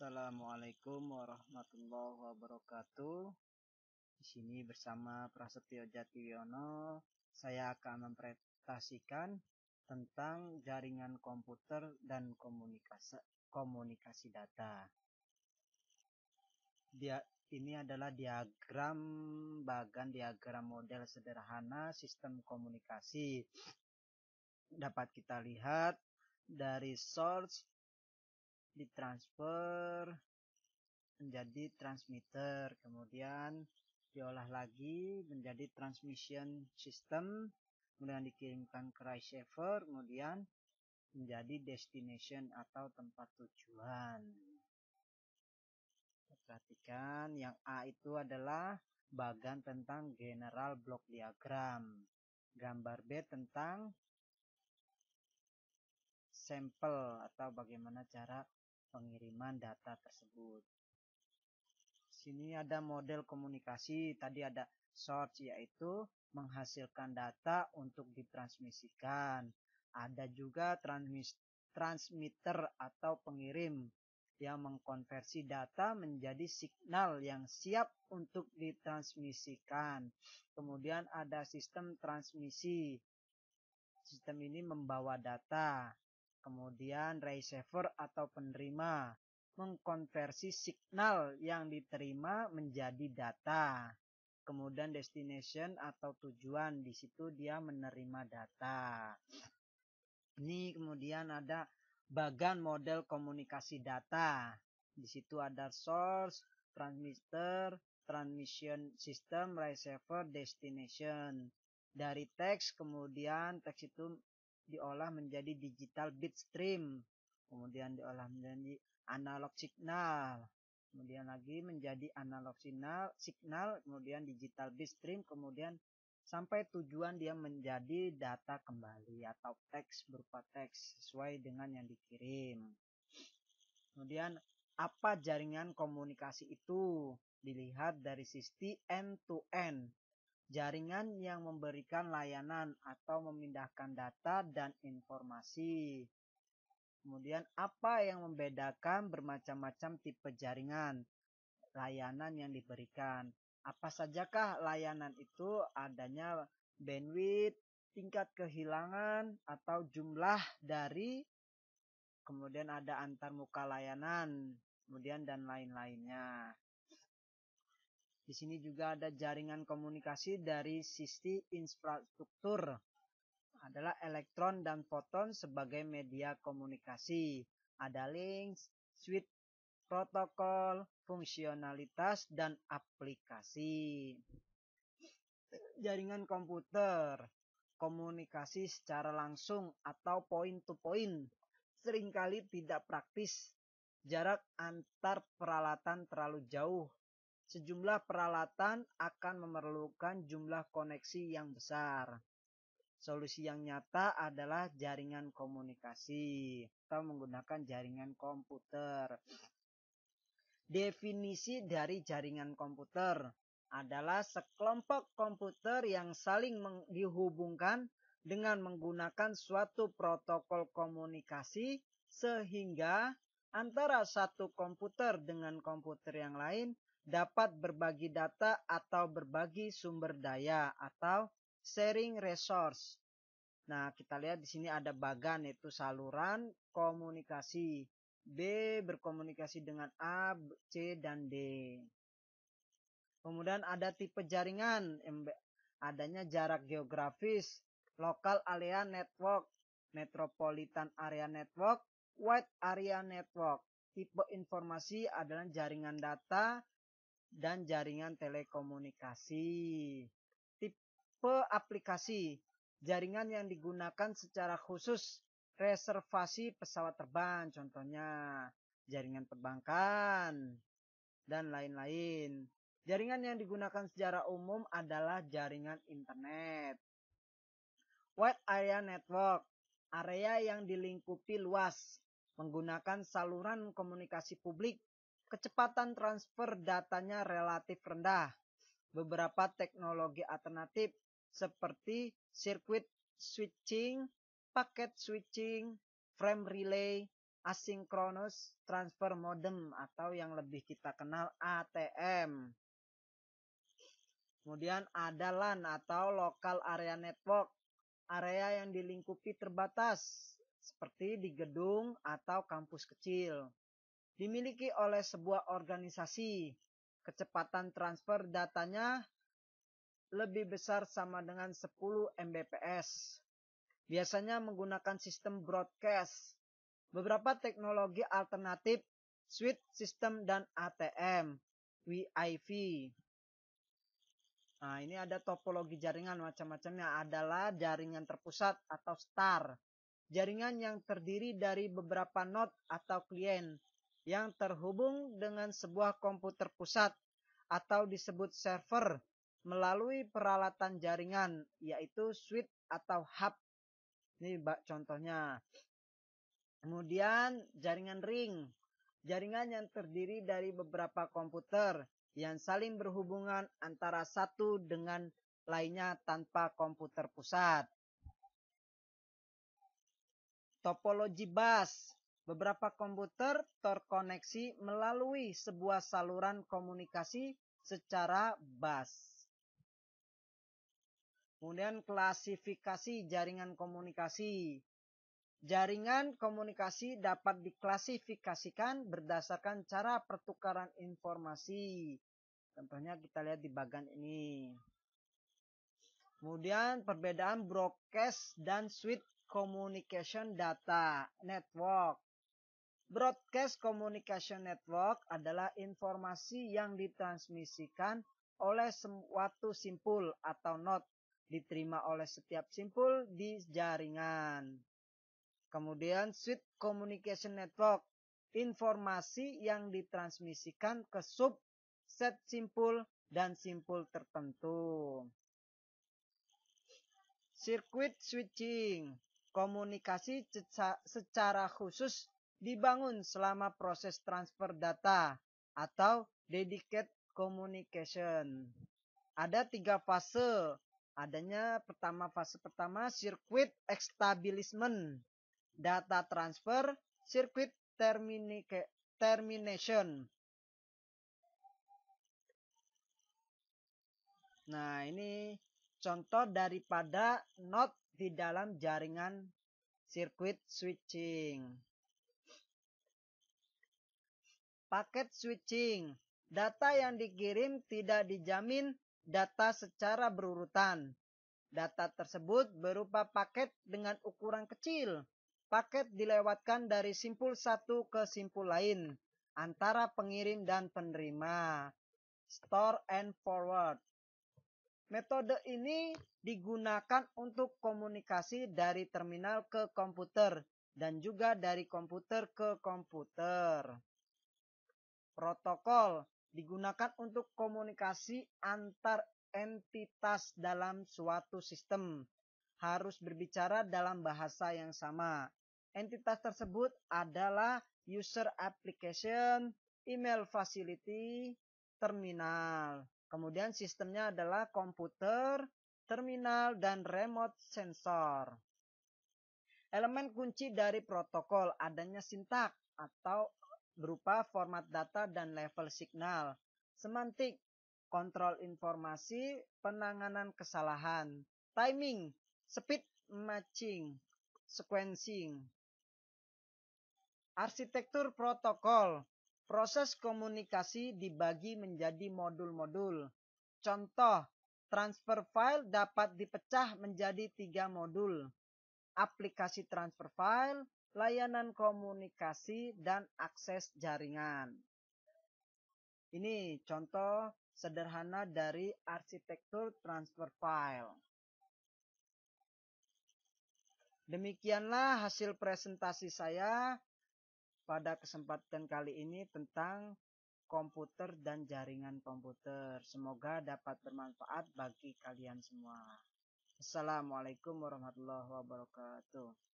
Assalamualaikum warahmatullahi wabarakatuh. Di sini bersama Prasetyo Jatiwiono, saya akan mempresentasikan tentang jaringan komputer dan komunikasi data. Ini adalah bagan diagram model sederhana sistem komunikasi. Dapat kita lihat dari source ditransfer menjadi transmitter, kemudian diolah lagi menjadi transmission system, kemudian dikirimkan ke receiver, kemudian menjadi destination atau tempat tujuan. Perhatikan yang A itu adalah bagan tentang general block diagram, gambar B tentang sampel atau bagaimana cara pengiriman data tersebut. Sini ada model komunikasi, tadi ada source yaitu menghasilkan data untuk ditransmisikan. Ada juga transmitter atau pengirim yang mengkonversi data menjadi signal yang siap untuk ditransmisikan. Kemudian ada sistem transmisi. Sistem ini membawa data. Kemudian receiver atau penerima mengkonversi signal yang diterima menjadi data. Kemudian destination atau tujuan, di situ dia menerima data. Ini kemudian ada bagan model komunikasi data. Di situ ada source, transmitter, transmission system, receiver, destination. Dari teks, kemudian teks itu diolah menjadi digital bit stream, kemudian diolah menjadi analog signal, kemudian lagi menjadi analog signal, kemudian digital bit stream, kemudian sampai tujuan dia menjadi data kembali atau teks berupa teks sesuai dengan yang dikirim. Kemudian apa jaringan komunikasi itu? Dilihat dari sisi end-to-end. Jaringan yang memberikan layanan atau memindahkan data dan informasi. Kemudian apa yang membedakan bermacam-macam tipe jaringan, layanan yang diberikan. Apa sajakah layanan itu? Adanya bandwidth, tingkat kehilangan atau jumlah dari, kemudian ada antarmuka layanan, kemudian dan lain-lainnya. Di sini juga ada jaringan komunikasi dari sisi infrastruktur. Adalah elektron dan foton sebagai media komunikasi. Ada link, switch, protokol, fungsionalitas, dan aplikasi. Jaringan komputer. Komunikasi secara langsung atau point to point. Seringkali tidak praktis. Jarak antar peralatan terlalu jauh. Sejumlah peralatan akan memerlukan jumlah koneksi yang besar. Solusi yang nyata adalah jaringan komunikasi atau menggunakan jaringan komputer. Definisi dari jaringan komputer adalah sekelompok komputer yang saling dihubungkan dengan menggunakan suatu protokol komunikasi sehingga antara satu komputer dengan komputer yang lain dapat berbagi data atau berbagi sumber daya atau sharing resource. Nah, kita lihat di sini ada bagan yaitu saluran komunikasi. B berkomunikasi dengan A, C, dan D. Kemudian ada tipe jaringan. Adanya jarak geografis, local area network, metropolitan area network, wide area network. Tipe informasi adalah jaringan data dan jaringan telekomunikasi. Tipe aplikasi, jaringan yang digunakan secara khusus, reservasi pesawat terbang, contohnya jaringan perbankan, dan lain-lain. Jaringan yang digunakan secara umum adalah jaringan internet. Wide area network, area yang dilingkupi luas, menggunakan saluran komunikasi publik. Kecepatan transfer datanya relatif rendah. Beberapa teknologi alternatif seperti circuit switching, packet switching, frame relay, Asynchronous Transfer Modem atau yang lebih kita kenal ATM. Kemudian ada LAN atau Local Area Network, area yang dilingkupi terbatas seperti di gedung atau kampus kecil. Dimiliki oleh sebuah organisasi. Kecepatan transfer datanya lebih besar sama dengan 10 Mbps. Biasanya menggunakan sistem broadcast. Beberapa teknologi alternatif, switch system dan ATM, WiFi. Nah, ini ada topologi jaringan macam-macamnya. Adalah jaringan terpusat atau star. Jaringan yang terdiri dari beberapa node atau klien yang terhubung dengan sebuah komputer pusat atau disebut server melalui peralatan jaringan, yaitu switch atau hub. Ini contohnya. Kemudian jaringan ring. Jaringan yang terdiri dari beberapa komputer yang saling berhubungan antara satu dengan lainnya tanpa komputer pusat. Topologi bus. Beberapa komputer terkoneksi melalui sebuah saluran komunikasi secara bus. Kemudian klasifikasi jaringan komunikasi. Jaringan komunikasi dapat diklasifikasikan berdasarkan cara pertukaran informasi. Contohnya kita lihat di bagian ini. Kemudian perbedaan broadcast dan switch communication data network. Broadcast communication network adalah informasi yang ditransmisikan oleh suatu simpul atau node diterima oleh setiap simpul di jaringan. Kemudian switch communication network, informasi yang ditransmisikan ke subset simpul dan simpul tertentu. Circuit switching, komunikasi secara khusus dibangun selama proses transfer data atau dedicated communication. Ada 3 fase. Adanya fase pertama circuit establishment, data transfer, circuit termination. Nah, ini contoh daripada node di dalam jaringan circuit switching. Paket switching. Data yang dikirim tidak dijamin data secara berurutan. Data tersebut berupa paket dengan ukuran kecil. Paket dilewatkan dari simpul satu ke simpul lain antara pengirim dan penerima. Store and forward. Metode ini digunakan untuk komunikasi dari terminal ke komputer dan juga dari komputer ke komputer. Protokol digunakan untuk komunikasi antar entitas dalam suatu sistem. Harus berbicara dalam bahasa yang sama. Entitas tersebut adalah user application, email facility, terminal. Kemudian sistemnya adalah komputer, terminal, dan remote sensor. Elemen kunci dari protokol adanya sintak atau berupa format data dan level signal. Semantik, kontrol informasi, penanganan kesalahan. Timing, speed matching, sequencing. Arsitektur protokol. Proses komunikasi dibagi menjadi modul-modul. Contoh, transfer file dapat dipecah menjadi 3 modul. Aplikasi transfer file, layanan komunikasi, dan akses jaringan. Ini contoh sederhana dari arsitektur transfer file. Demikianlah hasil presentasi saya pada kesempatan kali ini tentang komputer dan jaringan komputer. Semoga dapat bermanfaat bagi kalian semua. Assalamualaikum warahmatullahi wabarakatuh.